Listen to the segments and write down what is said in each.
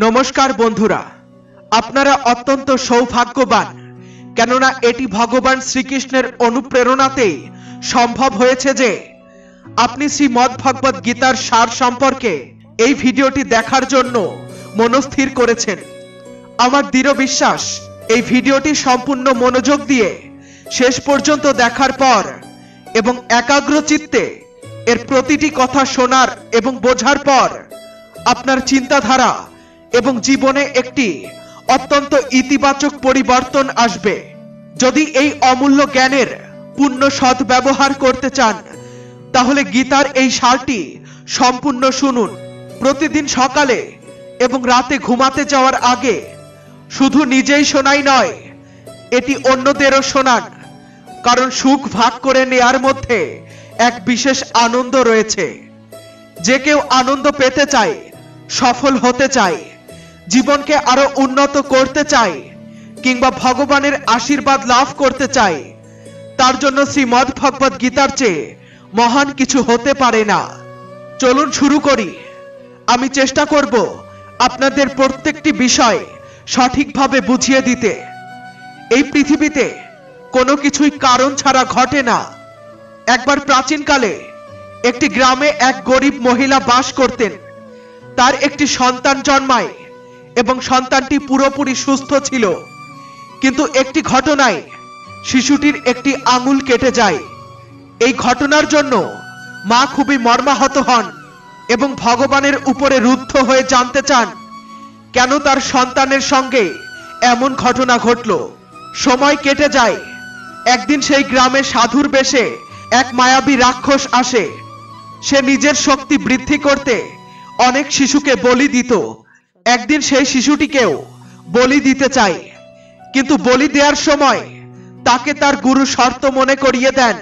নমস্কার বন্ধুরা, আপনারা অত্যন্ত সৌভাগ্যবান, কেননা এটি ভগবান শ্রীকৃষ্ণের অনুপ্রেরণাতেই সম্ভব হয়েছে যে আপনি শ্রীমদ্ভগবত গীতার সার সম্পর্কে এই ভিডিওটি দেখার জন্য মনস্থির করেছেন। আমার দৃঢ় বিশ্বাস এই ভিডিওটি সম্পূর্ণ মনোযোগ দিয়ে শেষ পর্যন্ত দেখার পর এবং একাগ্রচিত্তে এর প্রতিটি কথা শোনার এবং বোঝার পর আপনার চিন্তাধারা এবং জীবনে একটি অত্যন্ত ইতিবাচক পরিবর্তন আসবে। যদি এই অমূল্য জ্ঞানের পূর্ণ সদ্ব্যবহার করতে চান তাহলে গীতার এই সারটি সম্পূর্ণ শুনুন। প্রতিদিন সকালে এবং রাতে ঘুমাতে যাওয়ার আগে শুধু নিজেই শোনাই নয়, এটি অন্যদেরও শোনান, কারণ সুখ ভাগ করে নেয়ার মধ্যে এক বিশেষ আনন্দ রয়েছে। যে কেউ আনন্দ পেতে চায়, সফল হতে চায়, জীবনকে আরো উন্নত করতে চায় কিংবা ভগবানের আশীর্বাদ লাভ করতে চায়, তার জন্য শ্রীমদ্ভগবত গীতার চেয়ে মহান কিছু হতে পারে না। চলুন শুরু করি। আমি চেষ্টা করব আপনাদের প্রত্যেকটি বিষয় সঠিকভাবে বুঝিয়ে দিতে। এই পৃথিবীতে কোনো কিছুই কারণ ছাড়া ঘটে না। একবার প্রাচীনকালে একটি গ্রামে এক গরিব মহিলা বাস করতেন। তার একটি সন্তান জন্মায় এবং সন্তানটি পুরোপুরি সুস্থ ছিল, কিন্তু একটি ঘটনায় শিশুটির একটি আঙুল কেটে যায়। এই ঘটনার জন্য মা খুবই মর্মাহত হন এবং ভগবানের উপরে রুদ্ধ হয়ে জানতে চান কেন তার সন্তানের সঙ্গে এমন ঘটনা ঘটল। সময় কেটে যায়। একদিন সেই গ্রামে সাধুর বেশে এক মায়াবী রাক্ষস আসে। সে নিজের শক্তি বৃদ্ধি করতে অনেক শিশুকে বলি দিত। একদিন সেই শিশুটিকেও বলি দিতে চায়, কিন্তু বলি দেওয়ার সময় তাকে তার গুরু শর্ত মনে করিয়ে দেন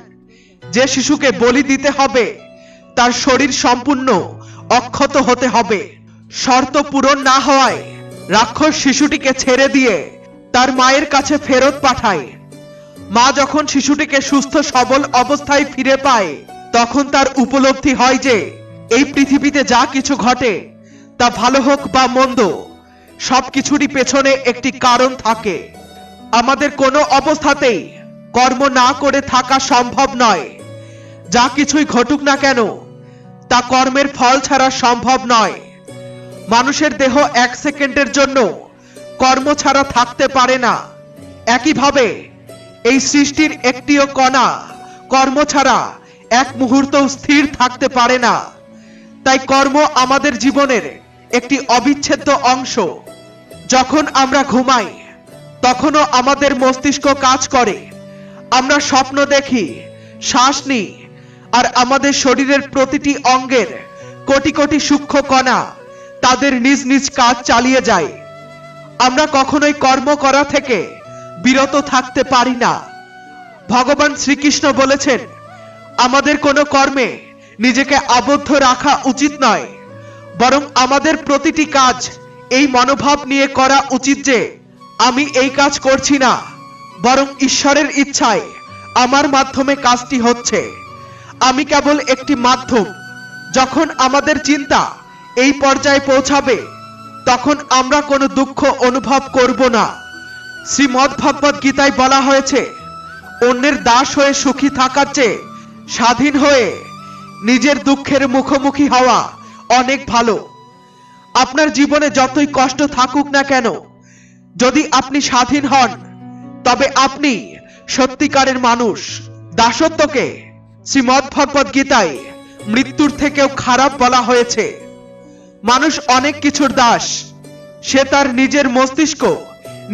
যে শিশুকে বলি দিতে হবে তার শরীর সম্পূর্ণ অক্ষত হতে হবে। শর্ত পূরণ না হওয়ায় রাক্ষস শিশুটিকে ছেড়ে দিয়ে তার মায়ের কাছে ফেরত পাঠায়। মা যখন শিশুটিকে সুস্থ সবল অবস্থায় ফিরে পায় তখন তার উপলব্ধি হয় যে এই পৃথিবীতে যা কিছু ঘটে তা ভালো হোক বা মন্দ, সবকিছুরই পেছনে একটি কারণ থাকে। আমাদের কোনো অবস্থাতেই কর্ম না করে থাকা সম্ভব নয়। যা কিছুই ঘটুক না কেন তা কর্মের ফল ছাড়া সম্ভব নয়। মানুষের দেহ এক সেকেন্ডের জন্য কর্ম ছাড়া থাকতে পারে না। একইভাবে এই সৃষ্টির একটিও কণা কর্ম ছাড়া এক মুহূর্ত স্থির থাকতে পারে না। তাই কর্ম আমাদের জীবনের একটি অবিচ্ছেদ্য অংশ। যখন আমরা ঘুমাই তখনও আমাদের মস্তিষ্ক কাজ করে। আমরা স্বপ্ন দেখি, শ্বাস নিই, আর আমাদের শরীরের প্রতিটি অঙ্গের কোটি কোটি সূক্ষ্ম কণা তাদের নিজ নিজ কাজ চালিয়ে যায়। আমরা কখনোই কর্ম করা থেকে বিরত থাকতে পারি না। ভগবান শ্রীকৃষ্ণ বলেছেন, আমাদের কোনো কর্মে নিজেকে আবদ্ধ রাখা উচিত নয়, বরং আমাদের প্রতিটি কাজ এই মনোভাব নিয়ে করা উচিত যে আমি এই কাজ করছি না, বরং ঈশ্বরের ইচ্ছায় আমার মাধ্যমে কাজটি হচ্ছে। আমি কেবল একটি মাধ্যম। যখন আমাদের চিন্তা এই পর্যায়ে পৌঁছাবে তখন আমরা কোনো দুঃখ অনুভব করব না। শ্রীমদ্ভগবত গীতায় বলা হয়েছে, অন্যের দাস হয়ে সুখী থাকার চেয়ে স্বাধীন হয়ে নিজের দুঃখের মুখোমুখি হওয়া অনেক ভালো। আপনার জীবনে যতই কষ্ট থাকুক না কেন, যদি আপনি স্বাধীন হন তবে আপনি সত্যিকারের মানুষ। দাসত্বকে শ্রীমদ্ভগবত গীতায় মৃত্যুর থেকেও খারাপ বলা হয়েছে। মানুষ অনেক কিছুর দাস। সে তার নিজের মস্তিষ্ক,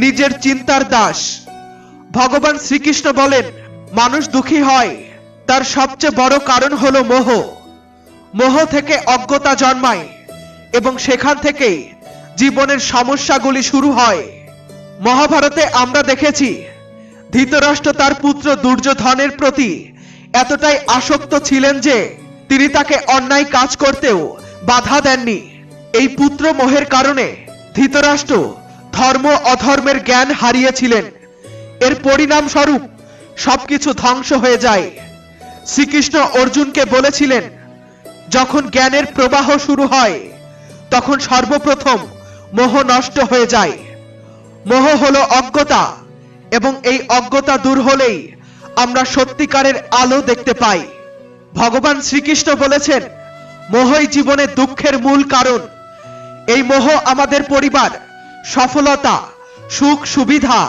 নিজের চিন্তার দাস। ভগবান শ্রীকৃষ্ণ বলেন, মানুষ দুঃখী হয় তার সবচেয়ে বড় কারণ হলো মোহ। মোহ থেকে অজ্ঞতা জন্মায় এবং সেখান থেকেই জীবনের সমস্যাগুলি শুরু হয়। মহাভারতে আমরা দেখেছি ধৃতরাষ্ট্র তার পুত্র দুর্যোধনের প্রতি এতটাই আসক্ত ছিলেন যে তিনি তাকে অন্যায় কাজ করতেও বাধা দেননি। এই পুত্র মোহের কারণে ধৃতরাষ্ট্র ধর্ম অধর্মের জ্ঞান হারিয়েছিলেন। এর পরিণাম স্বরূপ সবকিছু ধ্বংস হয়ে যায়। শ্রীকৃষ্ণ অর্জুনকে বলেছিলেন, যখন জ্ঞানের প্রবাহ শুরু হয় তখন সর্বপ্রথম মোহ নষ্ট হয়ে যায়। মোহ হলো অজ্ঞতা, এবং এই অজ্ঞতা দূর হলেই আমরা সত্যিকারের আলো দেখতে পাই। ভগবান শ্রীকৃষ্ণ বলেছেন, মোহই জীবনে দুঃখের মূল কারণ। এই মোহ আমাদের পরিবার, সফলতা, সুখ সুবিধা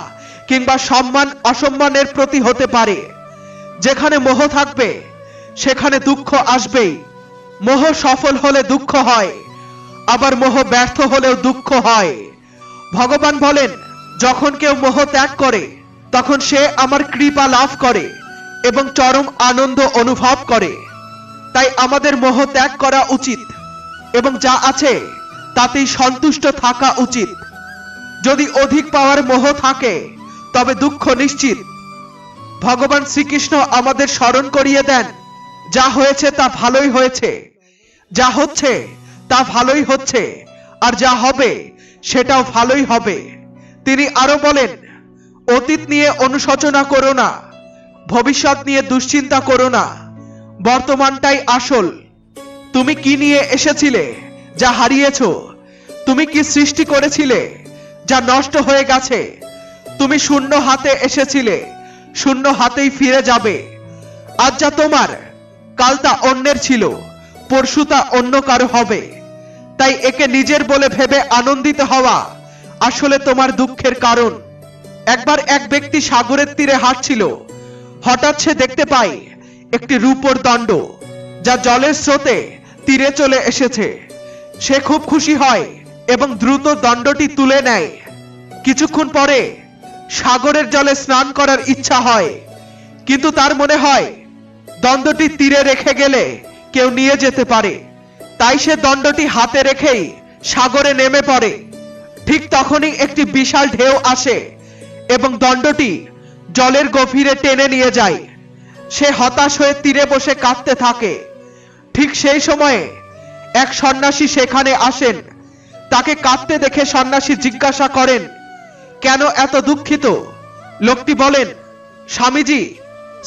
কিংবা সম্মান অসম্মানের প্রতি হতে পারে। যেখানে মোহ থাকবে সেখানে দুঃখ আসবেই। মোহ সফল হলে দুঃখ হয়, আবার মোহ ব্যর্থ হলেও দুঃখ হয়। ভগবান বলেন, যখন কেউ মোহ ত্যাগ করে তখন সে আমার কৃপা লাভ করে এবং চরম আনন্দ অনুভব করে। তাই আমাদের মোহ ত্যাগ করা উচিত এবং যা আছে তাতেই সন্তুষ্ট থাকা উচিত। যদি অধিক পাওয়ার মোহ থাকে তবে দুঃখ নিশ্চিত। ভগবান শ্রীকৃষ্ণ আমাদের স্মরণ করিয়ে দেন, যা হয়েছে তা ভালোই হয়েছে, যা হচ্ছে তা ভালোই হচ্ছে, আর যা হবে সেটাও ভালোই হবে। তিনি আরো বলেন, অতীত নিয়ে অনুশোচনা করো না, ভবিষ্যৎ নিয়ে দুশ্চিন্তা করো না, বর্তমানটাই আসল। তুমি কি নিয়ে এসেছিলে যা হারিয়েছো? তুমি কি সৃষ্টি করেছিলে যা নষ্ট হয়ে গেছে? তুমি শূন্য হাতে এসেছিলে, শূন্য হাতেই ফিরে যাবে। আজ যা তোমার, কাল তা অন্যের ছিল, পরশু তা অন্য কারো হবে। তাই একে নিজের বলে ভেবে আনন্দিত হওয়া আসলে তোমার দুঃখের কারণ। একবার এক ব্যক্তি সাগরের তীরে হাঁটছিল। হঠাৎ সে দেখতে পায় একটি রূপোর দণ্ড, যা জলের স্রোতে তীরে চলে এসেছে। সে খুব খুশি হয় এবং দ্রুত দণ্ডটি তুলে নেয়। কিছুক্ষণ পরে সাগরের জলে স্নান করার ইচ্ছা হয়, কিন্তু তার মনে হয় দণ্ডটি তীরে রেখে গেলে কেউ নিয়ে যেতে পারে। তাই সে দণ্ডটি হাতে রেখেই সাগরে নেমে পড়ে। ঠিক তখনই একটি বিশাল ঢেউ আসে এবং দণ্ডটি জলের গভীরে টেনে নিয়ে যায়। সে হতাশ হয়ে তীরে বসে কাঁদতে থাকে। ঠিক সেই সময়ে এক সন্ন্যাসী সেখানে আসেন। তাকে কাঁদতে দেখে সন্ন্যাসী জিজ্ঞাসা করেন, কেন এত দুঃখিত? লোকটি বলেন, স্বামীজি,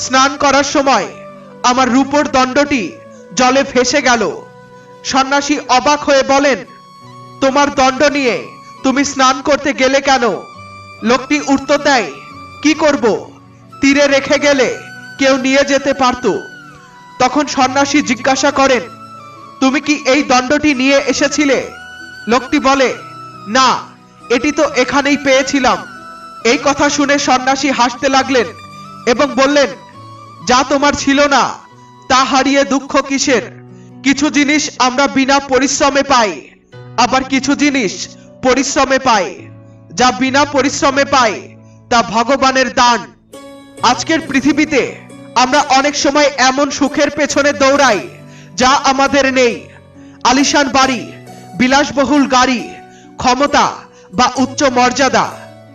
স্নান করার সময় আমার রূপোর দণ্ডটি জলে ভেসে গেল। সন্ন্যাসী অবাক হয়ে বলেন, তোমার দণ্ড নিয়ে তুমি স্নান করতে গেলে কেন? লোকটি উত্তর দেয়, কি করব, তীরে রেখে গেলে কেউ নিয়ে যেতে পারত। তখন সন্ন্যাসী জিজ্ঞাসা করেন, তুমি কি এই দণ্ডটি নিয়ে এসেছিলে? লোকটি বলে, না, এটি তো এখানেই পেয়েছিলাম। এই কথা শুনে সন্ন্যাসী হাসতে লাগলেন এবং বললেন, যা তোমার ছিল না তা হারিয়ে দুঃখ কিসের? কিছু জিনিস আমরা বিনা পরিশ্রমে পাই, আবার কিছু জিনিস পরিশ্রমে পাই। যা বিনা পরিশ্রমে পাই তা ভগবানের দান। আজকের পৃথিবীতে আমরা অনেক সময় এমন সুখের পেছনে দৌড়াই যা আমাদের নেই। আলিশান বাড়ি, বিলাসবহুল গাড়ি, ক্ষমতা বা উচ্চ মর্যাদা,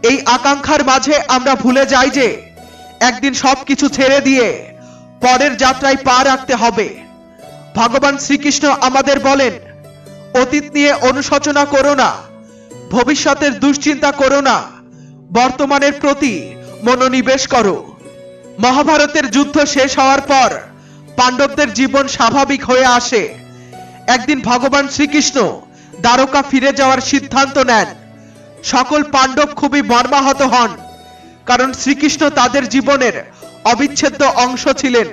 এই আকাঙ্ক্ষার মাঝে আমরা ভুলে যাই যে একদিন সবকিছু ছেড়ে দিয়ে পরের যাত্রায় পা রাখতে হবে। ভগবান শ্রীকৃষ্ণ আমাদের বলেন, অতীত নিয়ে অনুশোচনা করো না, ভবিষ্যতের দুশ্চিন্তা করো না, বর্তমানের প্রতি মনোনিবেশ করো। মহাভারতের যুদ্ধ শেষ হওয়ার পর পাণ্ডবদের জীবন স্বাভাবিক হয়ে আসে। একদিন ভগবান শ্রীকৃষ্ণ দ্বারকা ফিরে যাওয়ার সিদ্ধান্ত নেন। সকল পাণ্ডব খুবই মর্মাহত হন, কারণ শ্রীকৃষ্ণ তাদের জীবনের অবিচ্ছেদ্য অংশ ছিলেন।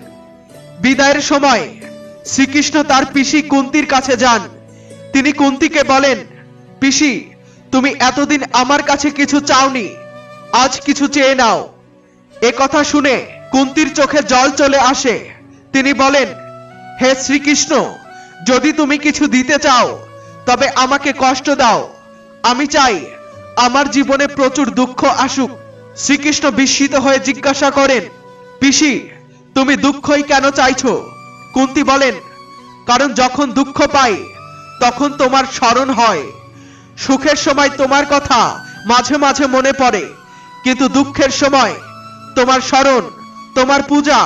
বিদায়ের সময় শ্রীকৃষ্ণ তার পিসি কুন্তির কাছে যান। তিনি কুন্তিকে বলেন, পিসি, তুমি এতদিন আমার কাছে কিছু চাওনি, আজ কিছু চেয়ে নাও। এ কথা শুনে কুন্তির চোখে জল চলে আসে। তিনি বলেন, হে শ্রীকৃষ্ণ, যদি তুমি কিছু দিতে চাও তবে আমাকে কষ্ট দাও। আমি চাই আমার জীবনে প্রচুর দুঃখ আসুক। শ্রীকৃষ্ণ বিস্মিত হয়ে জিজ্ঞাসা করেন, পিসি, তুমি দুঃখই কেন চাইছো? কুন্তি বলেন, কারণ যখন দুঃখ পাই তখন তোমার স্মরণ হয়। সুখের সময় তোমার কথা মাঝে মাঝে মনে পড়ে, কিন্তু দুঃখের সময় তোমার স্মরণ, তোমার পূজা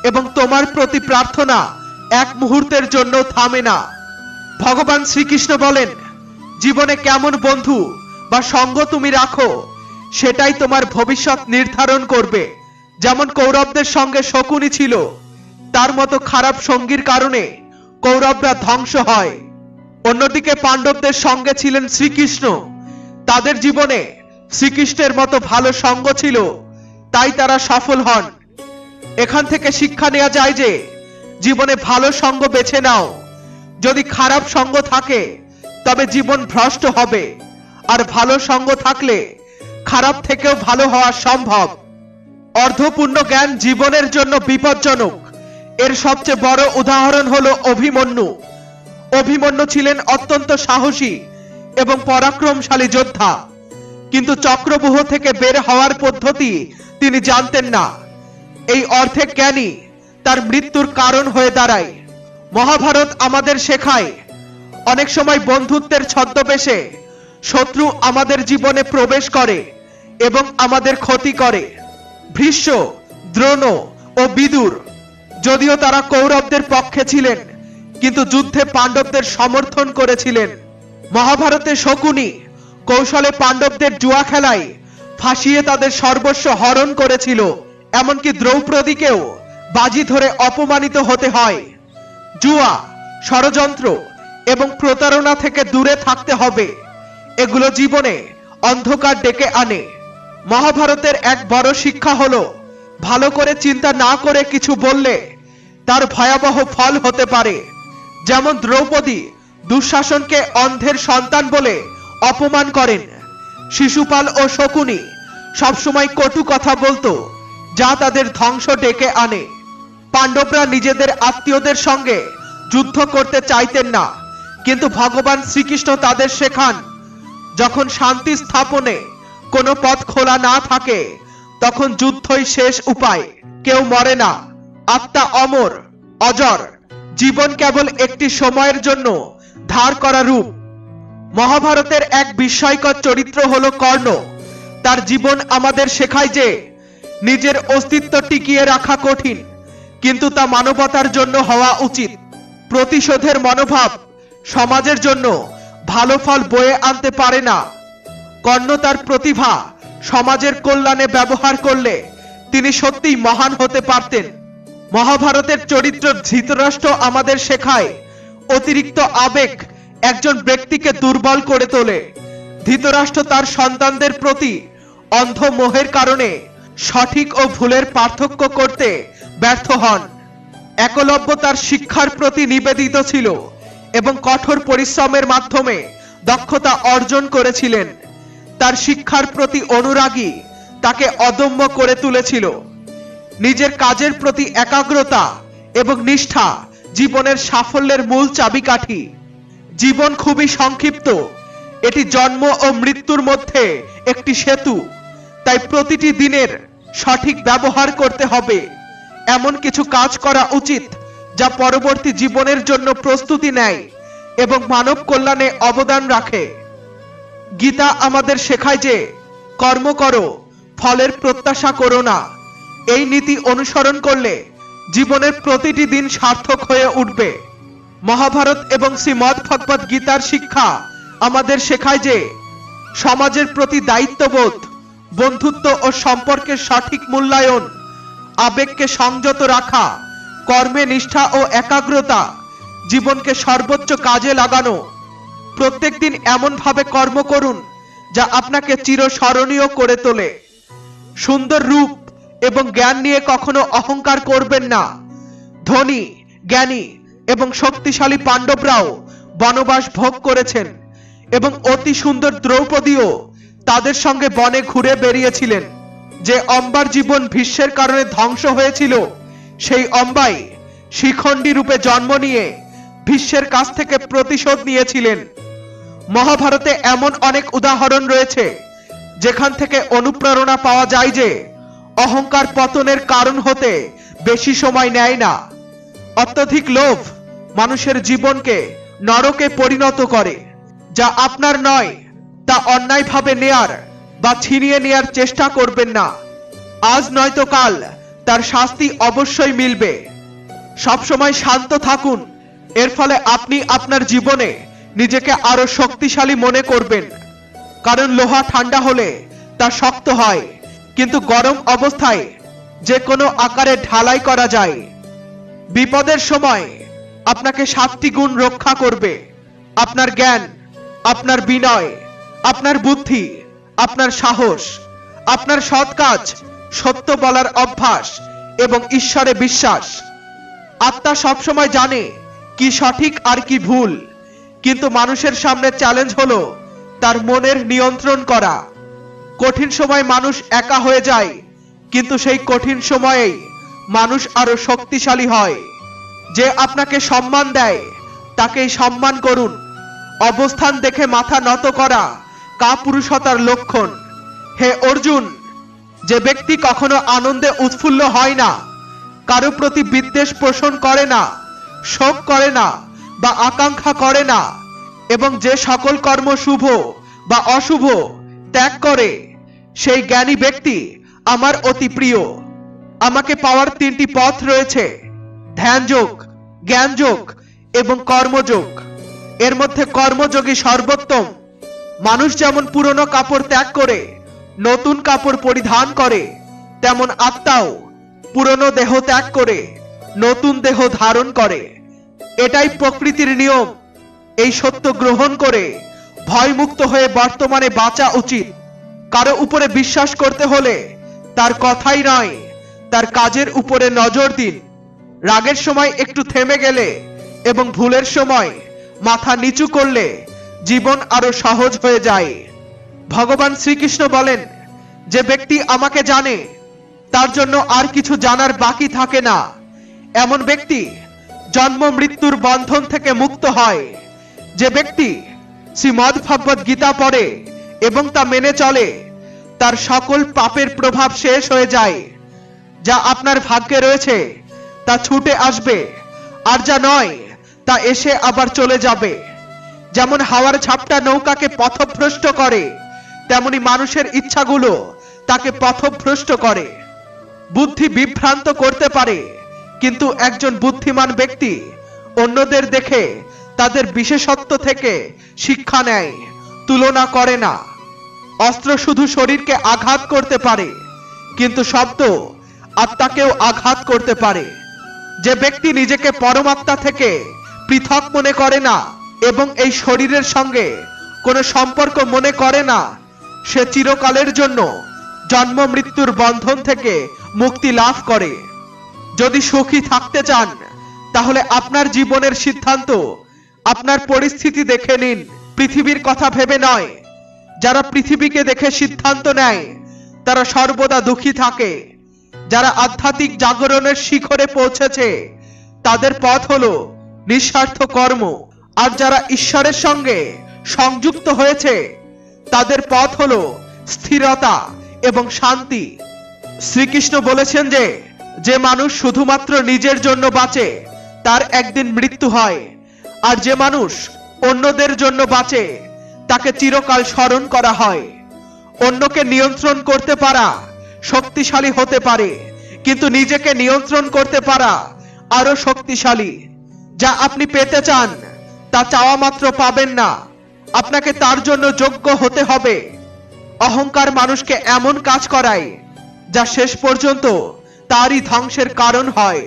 এবং তোমার প্রতি প্রার্থনা এক মুহূর্তের জন্য থামে না। ভগবান শ্রীকৃষ্ণ বলেন, জীবনে কেমন বন্ধু বা সঙ্গ তুমি রাখো সেটাই তোমার ভবিষ্যৎ নির্ধারণ করবে। যেমন কৌরবদের সঙ্গে শকুনি ছিল, তার মতো খারাপ সঙ্গীর কারণে কৌরবরা ধ্বংস হয়। অন্যদিকে পাণ্ডবদের সঙ্গে ছিলেন শ্রীকৃষ্ণ, তাদের জীবনে শ্রীকৃষ্ণের মতো ভালো সঙ্গ ছিল, তাই তারা সফল হন। এখান থেকে শিক্ষা নেওয়া যায় যে জীবনে ভালো সঙ্গ বেছে নাও। যদি খারাপ সঙ্গ থাকে তবে জীবন ভ্রষ্ট হবে, আর ভালো সঙ্গ থাকলে খারাপ থেকেও ভালো হওয়া সম্ভব। অর্ধপূর্ণ জ্ঞান জীবনের জন্য বিপজ্জনক। এর সবচেয়ে বড় উদাহরণ হলো অভিমন্যু। অভিমন্যু ছিলেন অত্যন্ত সাহসী এবং পরাক্রমশালী যোদ্ধা, কিন্তু চক্রব্যূহ থেকে বের হওয়ার পদ্ধতি তিনি জানতেন না। এই অর্ধেক জ্ঞানই তার মৃত্যুর কারণ হয়ে দাঁড়ায়। মহাভারত আমাদের শেখায় অনেক সময় বন্ধুত্বের ছদ্মবেশে শত্রু আমাদের জীবনে প্রবেশ করে এবং আমাদের ক্ষতি করে। ভীষ্ম, দ্রোণ ও বিদুর, যদিও তারা কৌরবদের পক্ষে ছিলেন, কিন্তু যুদ্ধে পাণ্ডবদের সমর্থন করেছিলেন। মহাভারতে শকুনি কৌশলে পাণ্ডবদের জুয়া খেলায় ফাঁসিয়ে তাদের সর্বস্ব হরণ করেছিল। এমনকি দ্রৌপদীকেও বাজি ধরে অপমানিত হতে হয়। জুয়া, ষড়যন্ত্র এবং প্রতারণা থেকে দূরে থাকতে হবে। এগুলো জীবনে অন্ধকার ডেকে আনে। মহাভারতের এক বড় শিক্ষা হলো, ভালো করে চিন্তা না করে কিছু বললে তার ভয়াবহ ফল হতে পারে। যেমন দ্রৌপদী দুঃশাসনকে অন্ধের সন্তান বলে অপমান করেন। শিশুপাল ও শকুনি সবসময় কটু কথা বলতো, যা তাদের ধ্বংস ডেকে আনে। পাণ্ডবরা নিজেদের আত্মীয়দের সঙ্গে যুদ্ধ করতে চাইতেন না, কিন্তু ভগবান শ্রীকৃষ্ণ তাদের শেখান, যখন শান্তি স্থাপনে কোনো পথ খোলা না থাকে তখন যুদ্ধই শেষ উপায়। কেউ মরে না, আত্মা অমর, অজর। জীবন কেবল একটি সময়ের জন্য ধার করা রূপ। মহাভারতের এক বিস্ময়কর চরিত্র হলো কর্ণ। তার জীবন আমাদের শেখায় যে নিজের অস্তিত্ব টিকিয়ে রাখা কঠিন, কিন্তু তা মানবতার জন্য হওয়া উচিত। প্রতিশোধের মনোভাব সমাজের জন্য ভালো ফল বয়ে আনতে পারে না। কর্ণ তার প্রতিভা সমাজের কল্যাণে ব্যবহার করলে তিনি সত্যিই মহান হতে পারতেন। মহাভারতের চরিত্র ধৃতরাষ্ট্র আমাদের শেখায়, অতিরিক্ত আবেগ একজন ব্যক্তিকে দুর্বল করে তোলে। ধৃতরাষ্ট্র তার সন্তানদের প্রতি অন্ধ মোহের কারণে সঠিক ও ভুলের পার্থক্য করতে ব্যর্থ হন। একলব্য তার শিক্ষার প্রতি নিবেদিত ছিল এবং কঠোর পরিশ্রমের মাধ্যমে দক্ষতা অর্জন করেছিলেন। তার শিক্ষার প্রতি অনুরাগী তাকে অদম্য করে তুলেছিল। নিজের কাজের প্রতি একাগ্রতা এবং নিষ্ঠা জীবনের সাফল্যের মূল চাবিকাঠি। জীবন খুবই সংক্ষিপ্ত, এটি জন্ম ও মৃত্যুর মধ্যে একটি সেতু। তাই প্রতিটি দিনের সঠিক ব্যবহার করতে হবে। এমন কিছু কাজ করা উচিত যা পরবর্তী জীবনের জন্য প্রস্তুতি নেয় এবং মানব কল্যাণে অবদান রাখে। গীতা আমাদের শেখায় যে কর্ম করো, ফলের প্রত্যাশা করো না। এই নীতি অনুসরণ করলে জীবনের প্রতিটি দিন সার্থক হয়ে উঠবে। মহাভারত এবং শ্রীমদ্ ভগবত গীতার শিক্ষা আমাদের শেখায় যে সমাজের প্রতি দায়িত্ববোধ, বন্ধুত্ব ও সম্পর্কের সঠিক মূল্যায়ন, আবেগকে সংযত রাখা, কর্মে নিষ্ঠা ও একাগ্রতা, জীবনকে সর্বোচ্চ কাজে লাগানো। প্রত্যেকদিন এমনভাবে কর্ম করুন যা আপনাকে চিরস্মরণীয় করে তোলে। সুন্দর রূপ এবং জ্ঞান নিয়ে কখনো অহংকার করবেন না। ধনী, জ্ঞানী এবং শক্তিশালী পাণ্ডবরাও বনবাস ভোগ করেছেন এবং অতি সুন্দর দ্রৌপদীও তাদের সঙ্গে বনে ঘুরে বেরিয়েছিলেন। যে অম্বার জীবন ভীষ্মের কারণে ধ্বংস হয়েছিল, সেই অম্বাই শিখণ্ডী রূপে জন্ম নিয়ে ভীষ্মের কাছ থেকে প্রতিশোধ নিয়েছিলেন। মহাভারতে এমন অনেক উদাহরণ রয়েছে যেখান থেকে অনুপ্রেরণা পাওয়া যায় যে অহংকার পতনের কারণ হতে বেশি সময় নেয় না। অত্যধিক লোভ মানুষের জীবনকে নরকে পরিণত করে। যা আপনার নয় তা অন্যায়ভাবে নেয়ার বা ছিনিয়ে নেয়ার চেষ্টা করবেন না। আজ নয়তো কাল তার শাস্তি অবশ্যই মিলবে। সবসময় শান্ত থাকুন, এর ফলে আপনি আপনার জীবনে নিজেকে আরো শক্তিশালী মনে করবেন। কারণ লোহা ঠান্ডা হলে তা শক্ত হয়, কিন্তু গরম অবস্থায় যে কোনো আকারে ঢালাই করা যায়। বিপদের সময় আপনাকে 7টি গুণ রক্ষা করবে: আপনার জ্ঞান, আপনার বিনয়, আপনার বুদ্ধি, আপনার সাহস, আপনার সৎ কাজ, সত্য বলার অভ্যাস এবং ঈশ্বরে বিশ্বাস। আত্মা সবসময় জানে কি সঠিক আর কি ভুল, কিন্তু মানুষের সামনে চ্যালেঞ্জ হলো তার মনের নিয়ন্ত্রণ করা। কঠিন সময় মানুষ একা হয়ে যায়, কিন্তু সেই কঠিন সময়েই মানুষ আরো শক্তিশালী হয়। যে আপনাকে সম্মান দেয় তাকেই সম্মান করুন। অবস্থান দেখে মাথা নত করা কাপুরুষতার লক্ষণ। হে অর্জুন, যে ব্যক্তি কখনো আনন্দে উৎফুল্ল হয় না, কারো প্রতি বিদ্বেষ পোষণ করে না, শোক করে না বা আকাঙ্ক্ষা করে না, এবং যে সকল কর্ম শুভ বা অশুভ ত্যাগ করে, সেই জ্ঞানী ব্যক্তি আমার অতি প্রিয়। আমাকে পাওয়ার তিনটি পথ রয়েছে: ধ্যানযোগ, জ্ঞানযোগ এবং কর্মযোগ। এর মধ্যে কর্মযোগী সর্বোত্তম। মানুষ যেমন পুরনো কাপড় ত্যাগ করে নতুন কাপড় পরিধান করে, তেমন আত্মাও পুরনো দেহ ত্যাগ করে নতুন দেহ ধারণ করে। এটাই প্রকৃতির নিয়ম। এই সত্য গ্রহণ করে ভয়মুক্ত হয়ে বর্তমানে বাঁচা উচিত। কারো উপরে বিশ্বাস করতে হলে তার কথাই নয়, তার কাজের উপরে নজর দিন। রাগের সময় একটু থেমে গেলে এবং ভুলের সময় মাথা নিচু করলে জীবন আরো সহজ হয়ে যায়। ভগবান শ্রীকৃষ্ণ বলেন, যে ব্যক্তি আমাকে জানে তার জন্য আর কিছু জানার বাকি থাকে না। এমন ব্যক্তি জন্ম মৃত্যুর বন্ধন থেকে মুক্ত হয়। যে ব্যক্তি শ্রীমদ্ ভগবদ গীতা পড়ে এবং তা মেনে চলে, তার সকল পাপের প্রভাব শেষ হয়ে যায়। যা আপনার ভাগ্যে রয়েছে তা ছুটে আসবে, আর যা নয় তা এসে আবার চলে যাবে। যেমন হাওয়ার ঝাপটা নৌকাকে পথভ্রষ্ট করে, তেমনি মানুষের ইচ্ছাগুলো তাকে পথভ্রষ্ট করে। বুদ্ধি বিভ্রান্ত করতে পারে, কিন্তু একজন বুদ্ধিমান ব্যক্তি অন্যদের দেখে তাদের বিশেষত্ব থেকে শিক্ষা নেয়, তুলনা করে না। অস্ত্র শুধু শরীরকে আঘাত করতে পারে, কিন্তু শব্দ আত্মাকেও আঘাত করতে পারে। যে ব্যক্তি নিজেকে পরমাত্মা থেকে পৃথক মনে করে না এবং এই শরীরের সঙ্গে কোনো সম্পর্ক মনে করে না, সে চিরকালের জন্য জন্ম মৃত্যুর বন্ধন থেকে মুক্তি লাভ করে। যদি সুখী থাকতে চান, তাহলে আপনার জীবনের সিদ্ধান্ত আপনার পরিস্থিতি দেখে নিন, পৃথিবীর কথা ভেবে নয়। যারা পৃথিবীকে দেখে সিদ্ধান্ত নেয় তারা সর্বদা দুঃখী থাকে। যারা আধ্যাত্মিক জাগরণের শিখরে পৌঁছেছে তাদের পথ হলো নিঃস্বার্থ কর্ম, আর যারা ঈশ্বরের সঙ্গে সংযুক্ত হয়েছে তাদের পথ হলো স্থিরতা এবং শান্তি। শ্রীকৃষ্ণ বলেছেন যে যে মানুষ শুধুমাত্র নিজের জন্য বাঁচে তার একদিন মৃত্যু হয়, আর যে মানুষ অন্যদের জন্য বাঁচে তাকে চিরকাল স্মরণ করা হয়। অন্যকে নিয়ন্ত্রণ করতে পারা শক্তিশালী হতে পারে, কিন্তু নিজেকে নিয়ন্ত্রণ করতে পারা আরো শক্তিশালী। যা আপনি পেতে চান তা চাওয়া মাত্র পাবেন না, আপনাকে তার জন্য যোগ্য হতে হবে। অহংকার মানুষকে এমন কাজ করায় যা শেষ পর্যন্ত তারই ধ্বংসের কারণ হয়।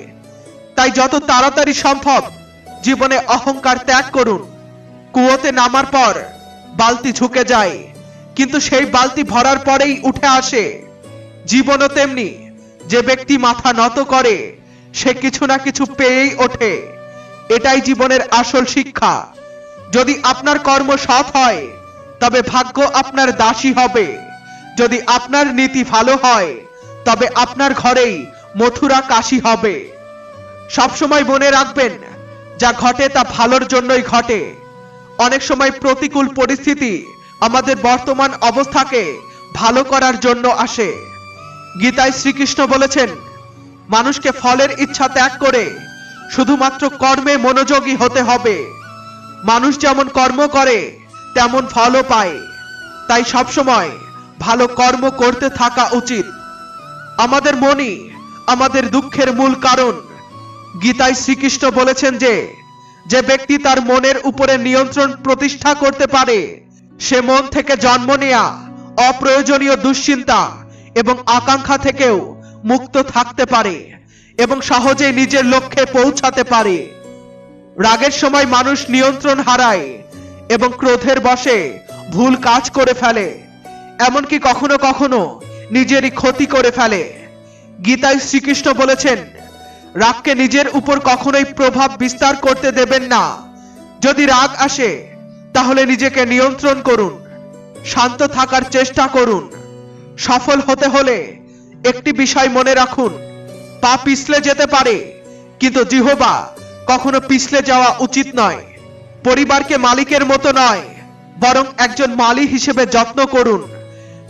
তাই যত তাড়াতাড়ি সম্ভব জীবনে অহংকার ত্যাগ করুন। কুয়োতে নামার পর বালতি ঝুঁকে যায়, কিন্তু সেই বালতি ভরার পরেই উঠে আসে। জীবনও তেমনি, যে ব্যক্তি মাথা নত করে সে কিছু না কিছু পেয়েই ওঠে। এটাই জীবনের আসল শিক্ষা। যদি আপনার কর্ম সৎ হয় তবে ভাগ্য আপনার দাসী হবে। যদি আপনার নীতি ভালো হয় তবে আপনার ঘরেই মথুরা কাশী হবে। সবসময় মনে রাখবেন, যা ঘটে তা ভালোর জন্যই ঘটে। অনেক সময় প্রতিকূল পরিস্থিতি আমাদের বর্তমান অবস্থাকে ভালো করার জন্য আসে। গীতায় শ্রীকৃষ্ণ বলেছেন, মানুষকে ফলের ইচ্ছা ত্যাগ করে শুধুমাত্র কর্মে মনোযোগী হতে হবে। মানুষ যেমন কর্ম করে তেমন ফলও পায়। তাই সবসময় ভালো কর্ম করতে থাকা উচিত। আমাদের মনই আমাদের দুঃখের মূল কারণ। গীতায় শ্রীকৃষ্ণ বলেছেন যে যে ব্যক্তি তার মনের উপরে নিয়ন্ত্রণ প্রতিষ্ঠা করতে পারে সে মন থেকে জন্ম নেয়া অপ্রয়োজনীয় দুশ্চিন্তা এবং আকাঙ্ক্ষা থেকেও মুক্ত থাকতে পারে এবং সহজে নিজের লক্ষ্যে পৌঁছাতে পারে। রাগের সময় মানুষ নিয়ন্ত্রণ হারায় এবং ক্রোধের বশে ভুল কাজ করে ফেলে, এমনকি কখনো কখনো নিজেরই ক্ষতি করে ফেলে। গীতায় শ্রীকৃষ্ণ বলেছেন, রাগকে নিজের উপর কখনোই প্রভাব বিস্তার করতে দেবেন না। যদি রাগ আসে তাহলে নিজেকে নিয়ন্ত্রণ করুন, শান্ত থাকার চেষ্টা করুন। সফল হতে হলে একটি বিষয় মনে রাখুন, পা পিছলে যেতে পারে কিন্তু জিহ্বা কখনো পিছলে যাওয়া উচিত নয়। পরিবারকে মালিকের মতো নয়, বরং একজন মালি হিসেবে যত্ন করুন,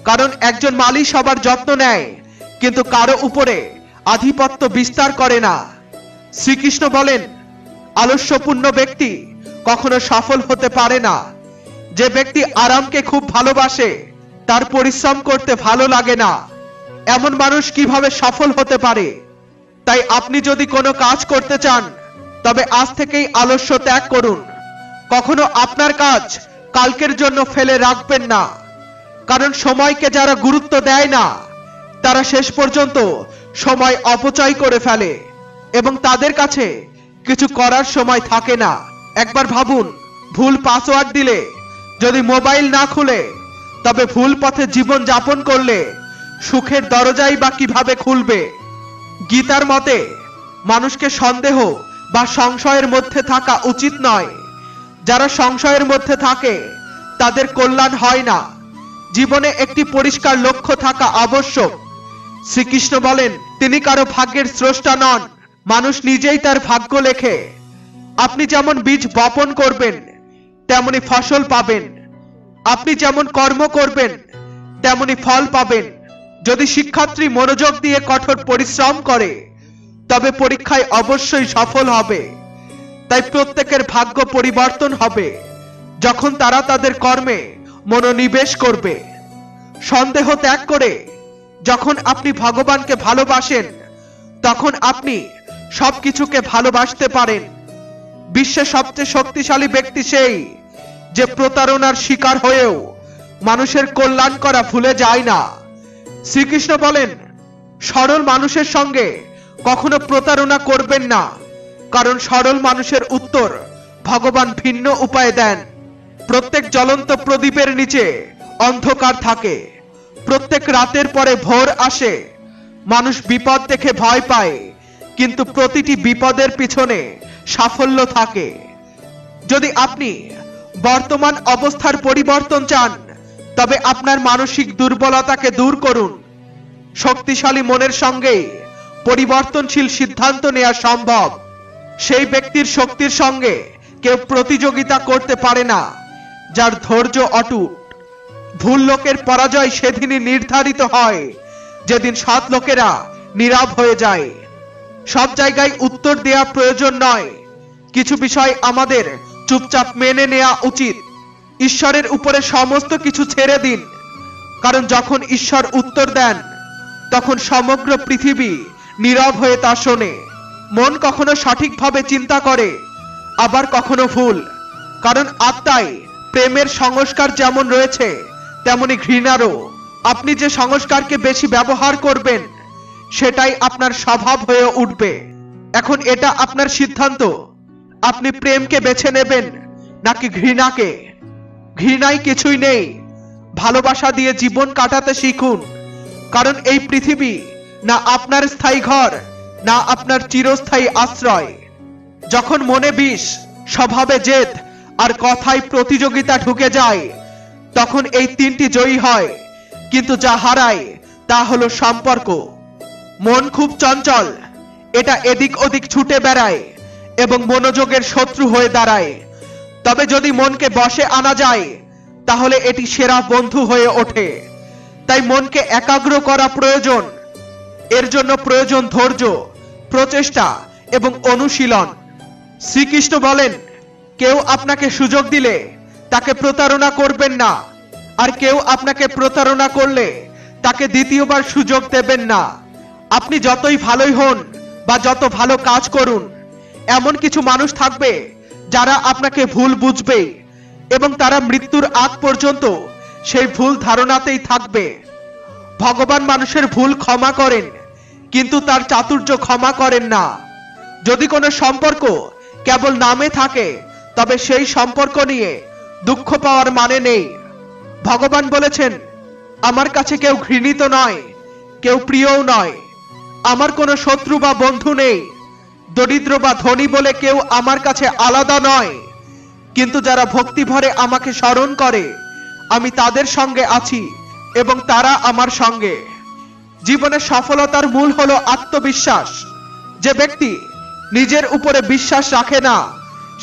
কারণ একজন মালি সবার যত্ন নেয় কিন্তু কারো উপরে আধিপত্য বিস্তার করে না। শ্রীকৃষ্ণ বলেন, আলস্যপূর্ণ ব্যক্তি কখনো সফল হতে পারে না। যে ব্যক্তি আরামকে খুব ভালোবাসে তার পরিশ্রম করতে ভালো লাগে না। এমন মানুষ কিভাবে সফল হতে পারে? তাই আপনি যদি কোনো কাজ করতে চান তবে আজ থেকেই আলস্য ত্যাগ করুন। কখনো আপনার কাজ কালকের জন্য ফেলে রাখবেন না, কারণ সময়কে যারা গুরুত্ব দেয় না তারা শেষ পর্যন্ত সময় অপচয় করে ফেলে এবং তাদের কাছে কিছু করার সময় থাকে না। একবার ভাবুন, ভুল পাসওয়ার্ড দিলে যদি মোবাইল না খুলে তবে ভুল পথে জীবন যাপন করলে সুখের দরজাই বা কিভাবে খুলবে? গীতার মতে মানুষকে সন্দেহ বা সংশয়ের মধ্যে থাকা উচিত নয়। যারা সংশয়ের মধ্যে থাকে তাদের কল্যাণ হয় না। জীবনে একটি পরিষ্কার লক্ষ্য থাকা আবশ্যক। শ্রীকৃষ্ণ বলেন, তিনি কারো ভাগ্যের স্রষ্টা নন, মানুষ নিজেই তার ভাগ্য লেখে। আপনি যেমন বীজ বপন করবেন তেমনি ফসল পাবেন, আপনি যেমন কর্ম করবেন তেমনি ফল পাবেন। যদি শিক্ষার্থী মনোযোগ দিয়ে কঠোর পরিশ্রম করে তবে পরীক্ষায় অবশ্যই সফল হবে। তাই প্রত্যেকের ভাগ্য পরিবর্তন হবে যখন তারা তাদের কর্মে মনোনিবেশ করবে। সন্দেহ ত্যাগ করে যখন আপনি ভগবানকে ভালোবাসেন তখন আপনি সবকিছুকে ভালোবাসতে পারেন। বিশ্বের সবচেয়ে শক্তিশালী ব্যক্তি সেই যে প্রতারণার শিকার হয়েও মানুষের কল্যাণ করা ভুলে যায় না। শ্রীকৃষ্ণ বলেন, সরল মানুষের সঙ্গে কখনো প্রতারণা করবেন না, কারণ সরল মানুষের উত্তর ভগবান ভিন্ন উপায়ে দেন। প্রত্যেক জ্বলন্ত প্রদীপের নিচে অন্ধকার থাকে, প্রত্যেক রাতের পরে ভোর আসে। মানুষ বিপদ দেখে ভয় পায়, কিন্তু প্রতিটি বিপদের পিছনে সাফল্য থাকে। যদি আপনি বর্তমান অবস্থার পরিবর্তন চান তবে আপনার মানসিক দুর্বলতাকে দূর করুন। শক্তিশালী মনের সঙ্গে পরিবর্তনশীল সিদ্ধান্ত নেওয়া সম্ভব। সেই ব্যক্তির শক্তির সঙ্গে কেউ প্রতিযোগিতা করতে পারে না যার ধৈর্য অটুট। ভুল লোকের পরাজয় সেদিনই নির্ধারিত হয় যেদিন সৎ লোকেরা নীরব হয়ে যায়। সব জায়গায় উত্তর দেওয়া প্রয়োজন নয়, কিছু বিষয় আমাদের চুপচাপ মেনে নেওয়া উচিত। ঈশ্বরের উপরে সমস্ত কিছু ছেড়ে দিন, কারণ যখন ঈশ্বর উত্তর দেন তখন সমগ্র পৃথিবী নীরব হয়ে তা শোনে। মন কখনো সঠিকভাবে চিন্তা করে, আবার কখনো ভুল, কারণ আত্মায় প্রেমের সংস্কার যেমন রয়েছে তেমনি ঘৃণারও। আপনি যে সংস্কারকে বেশি ব্যবহার করবেন সেটাই আপনার স্বভাব হয়ে উঠবে। এখন এটা আপনার সিদ্ধান্ত, আপনি প্রেমকে বেছে নেবেন নাকি ঘৃণাকে। ঘৃণায় কিছুই নেই, ভালোবাসা দিয়ে জীবন কাটাতে শিখুন, কারণ এই পৃথিবী না আপনার স্থায়ী ঘর না আপনার চিরস্থায়ী আশ্রয়। যখন মনে বিষ, স্বভাবে জেদ আর কথায় প্রতিযোগিতা ঢুকে যায় তখন এই তিনটি জয়ী হয়, কিন্তু যা হারায় তা হলো সম্পর্ক। মন খুব চঞ্চল, এটা এদিক ওদিক ছুটে বেড়ায় এবং মনোযোগের শত্রু হয়ে দাঁড়ায়। তবে যদি মনকে বশে আনা যায় তাহলে এটি সেরা বন্ধু হয়ে ওঠে। তাই মনকে একাগ্র করা প্রয়োজন। এর জন্য প্রয়োজন ধৈর্য, প্রচেষ্টা এবং অনুশীলন। শ্রীকৃষ্ণ বলেন, কেউ আপনাকে সুযোগ দিলে তাকে প্রতারণা করবেন না, আর কেউ আপনাকে প্রতারণা করলে তাকে দ্বিতীয়বার সুযোগ দেবেন না। আপনি যতই ভালোই হন বা যত ভালো কাজ করুন, এমন কিছু মানুষ থাকবে যারা আপনাকে ভুল বুঝবে এবং তারা মৃত্যুর আগ পর্যন্ত সেই ভুল ধারণাতেই থাকবে। ভগবান মানুষের ভুল ক্ষমা করেন, কিন্তু তার চাতুর্য ক্ষমা করেন না। যদি কোনো সম্পর্ক কেবল নামে থাকে তবে সেই সম্পর্ক নিয়ে দুঃখ পাওয়ার মানে নেই। ভগবান বলেছেন, আমার কাছে কেউ ঘৃণিত নয়, কেউ প্রিয়ও নয়। আমার কোনো শত্রু বা বন্ধু নেই। দরিদ্র বা ধনী বলে কেউ আমার কাছে আলাদা নয়। কিন্তু যারা ভক্তি ভরে আমাকে স্মরণ করে, আমি তাদের সঙ্গে আছি এবং তারা আমার সঙ্গে। জীবনের সফলতার মূল হলো আত্মবিশ্বাস। যে ব্যক্তি নিজের উপরে বিশ্বাস রাখে না,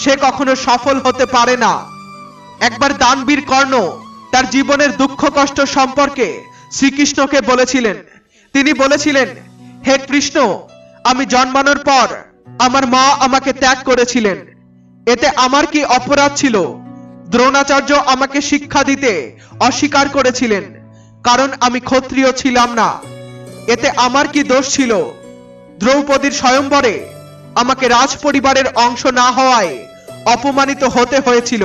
সে কখনো সফল হতে পারে না। একবার দানবীর কর্ণ তার জীবনের দুঃখ কষ্ট সম্পর্কে শ্রীকৃষ্ণকে বলেছিলেন। তিনি বলেছিলেন, হে কৃষ্ণ, আমি জন্মানোর পর আমার মা আমাকে ত্যাগ করেছিলেন। এতে আমার কি অপরাধ ছিল? দ্রোণাচার্য আমাকে শিক্ষা দিতে অস্বীকার করেছিলেন, কারণ আমি ক্ষত্রিয় ছিলাম না। এতে আমার কি দোষ ছিল? দ্রৌপদীর স্বয়ম্বরে আমাকে রাজ পরিবারের অংশ না হওয়ায় অপমানিত হতে হয়েছিল।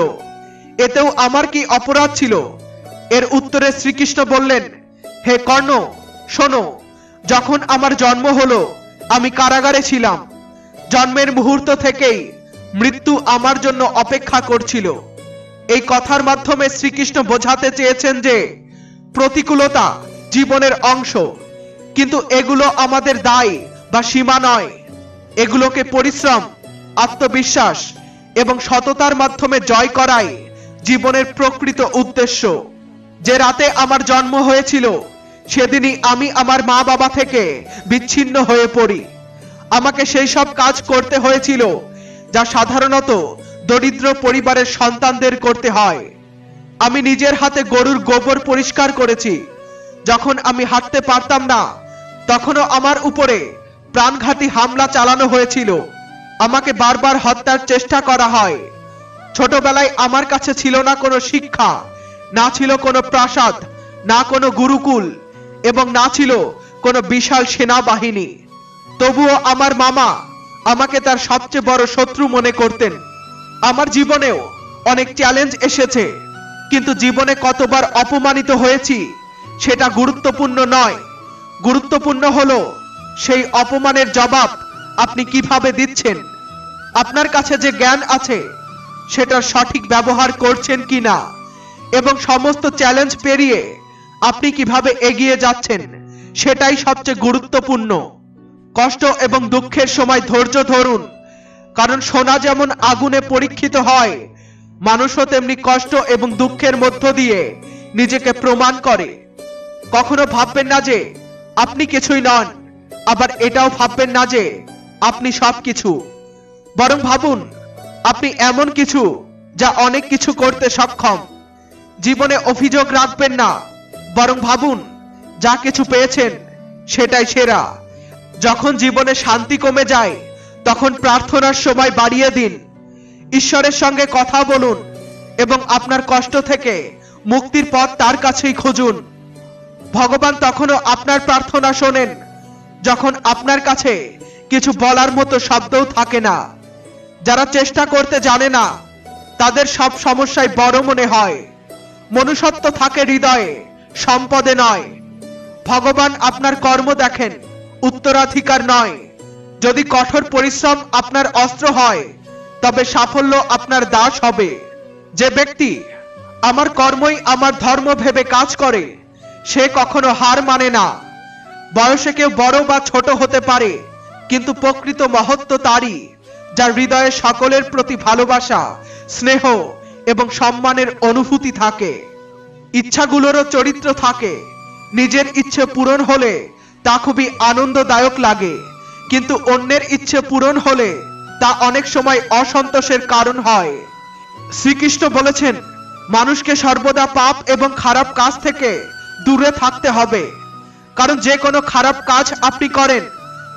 এতেও আমার কি অপরাধ ছিল? এর উত্তরে শ্রীকৃষ্ণ বললেন, হে কর্ণ, শোনো, যখন আমার জন্ম হলো আমি কারাগারে ছিলাম। জন্মের মুহূর্ত থেকেই মৃত্যু আমার জন্য অপেক্ষা করছিল। এই কথার মাধ্যমে শ্রীকৃষ্ণ বোঝাতে চেয়েছেন যে প্রতিকূলতা জীবনের অংশ, কিন্তু এগুলো আমাদের দায় বা সীমা নয়। এগুলোকে পরিশ্রম, আত্মবিশ্বাস এবং সততার মাধ্যমে জয় করাই জীবনের প্রকৃত উদ্দেশ্য। যে রাতে আমার জন্ম হয়েছিল, সেদিনই আমি আমার মা বাবা থেকে বিচ্ছিন্ন হয়ে পড়ি। আমাকে সেই সব কাজ করতে হয়েছিল যা সাধারণত দরিদ্র পরিবারের সন্তানদের করতে হয়। আমি নিজের হাতে গরুর গোবর পরিষ্কার করেছি। যখন আমি হাঁটতে পারতাম না, তখনও আমার উপরে প্রাণঘাতী হামলা চালানো হয়েছিল। আমাকে বারবার হত্যার চেষ্টা করা হয়। ছোটবেলায় আমার কাছে ছিল না কোনো শিক্ষা, না ছিল কোনো প্রাসাদ, না কোনো গুরুকুল এবং না ছিল কোনো বিশাল সেনাবাহিনী। তবুও আমার মামা আমাকে তার সবচেয়ে বড় শত্রু মনে করতেন। আমার জীবনেও অনেক চ্যালেঞ্জ এসেছে, কিন্তু জীবনে কতবার অপমানিত হয়েছি সেটা গুরুত্বপূর্ণ নয়। গুরুত্বপূর্ণ হলো সেই অপমানের জবাব আপনি কিভাবে দিচ্ছেন। আপনার কাছে যে জ্ঞান আছে সেটার সঠিক ব্যবহার করছেন কিনা, এবং সমস্ত চ্যালেঞ্জ পেরিয়ে আপনি কিভাবে এগিয়ে যাচ্ছেন, সেটাই সবচেয়ে গুরুত্বপূর্ণ। কষ্ট এবং দুঃখের সময় ধৈর্য ধরুন, কারণ সোনা যেমন আগুনে পরীক্ষিত হয়, মানুষও তেমনি কষ্ট এবং দুঃখের মধ্য দিয়ে নিজেকে প্রমাণ করে। কখনো ভাববেন না যে আপনি কিছুই নন, আবার এটাও ভাববেন না যে আপনি সবকিছু। বরং ভাবুন আপনি এমন কিছু যা অনেক কিছু করতে সক্ষম। জীবনে অভিযোগ রাখবেন না, বরং ভাবুন যা কিছু পেয়েছেন সেটাই সেরা। যখন জীবনে শান্তি কমে যায়, তখন প্রার্থনার সময় বাড়িয়ে দিন। ঈশ্বরের সঙ্গে কথা বলুন এবং আপনার কষ্ট থেকে মুক্তির পথ তার কাছেই খুঁজুন। ভগবান তখনও আপনার প্রার্থনা শোনেন যখন আপনার কাছে কিছু বলার মতো শব্দও থাকে না। যারা চেষ্টা করতে জানে না, তাদের সব সমস্যায় বড় মনে হয়। মনুষ্যত্ব থাকে হৃদয়ে, সম্পদে নয়। ভগবান আপনার কর্ম দেখেন, উত্তরাধিকার নয়। যদি কঠোর পরিশ্রম আপনার অস্ত্র হয়, তবে সাফল্য আপনার দাস হবে। যে ব্যক্তি আমার কর্মই আমার ধর্ম ভেবে কাজ করে, সে কখনো হার মানে না। বয়সে কেউ বড় বা ছোট হতে পারে, কিন্তু প্রকৃত মহত্ব তারই যার হৃদয়ে সকলের প্রতি ভালোবাসা, স্নেহ এবং সম্মানের অনুভূতি থাকে। ইচ্ছাগুলোরও চরিত্র থাকে। নিজের ইচ্ছে পূরণ হলে তা খুবই আনন্দদায়ক লাগে, কিন্তু অন্যের ইচ্ছে পূরণ হলে তা অনেক সময় অসন্তোষের কারণ হয়। শ্রীকৃষ্ণ বলেছেন, মানুষকে সর্বদা পাপ এবং খারাপ কাজ থেকে দূরে থাকতে হবে, কারণ যে কোনো খারাপ কাজ আপনি করেন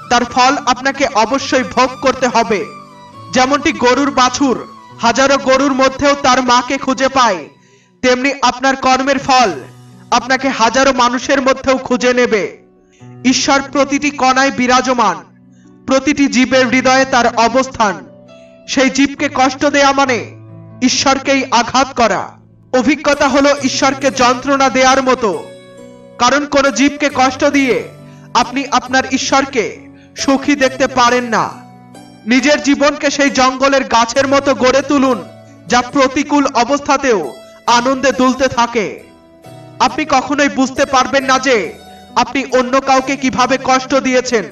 তার ফল আপনাকে অবশ্যই ভোগ করতে হবে। যেমনটি গরুর বাছুর হাজারো গরুর মধ্যেও তার মাকে খুঁজে পায়, তেমনি আপনার কর্মের ফল আপনাকে হাজারো মানুষের মধ্যেও খুঁজে নেবে। ঈশ্বর প্রতিটি কণায় বিরাজমান, প্রতিটি জীবের হৃদয়ে তার অবস্থান। সেই জীবকে কষ্ট দেয়া মানে ঈশ্বরকেই আঘাত করা। অভিজ্ঞতা হলো ঈশ্বরকে যন্ত্রণা দেওয়ার মতো, কারণ কোন জীবকে কষ্ট দিয়ে আপনি আপনার ঈশ্বরকে সুখী দেখতে পারেন না। নিজের জীবনকে সেই জঙ্গলের গাছের মতো গড়ে তুলুন, যা প্রতিকূল অবস্থাতেও আনন্দে দুলতে থাকে। আপনি কখনোই বুঝতে পারবেন না যে আপনি অন্য কাউকে কিভাবে কষ্ট দিয়েছেন,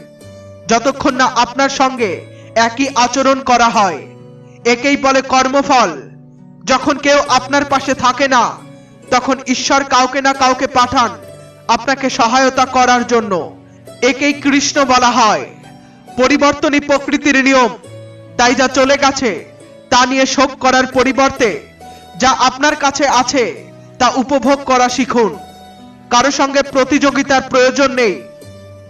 যতক্ষণ না আপনার সঙ্গে একই আচরণ করা হয়। একেই বলে কর্মফল। যখন কেউ আপনার পাশে থাকে না, তখন ঈশ্বর কাউকে না কাউকে পাঠান আপনাকে সহায়তা করার জন্য। একেই কৃষ্ণ বলা হয়। পরিবর্তনই প্রকৃতির নিয়ম। তাই যা চলে গেছে তা নিয়ে শোক করার পরিবর্তে যা আপনার কাছে আছে তা উপভোগ করা শিখুন। কারো সঙ্গে প্রতিযোগিতার প্রয়োজন নেই।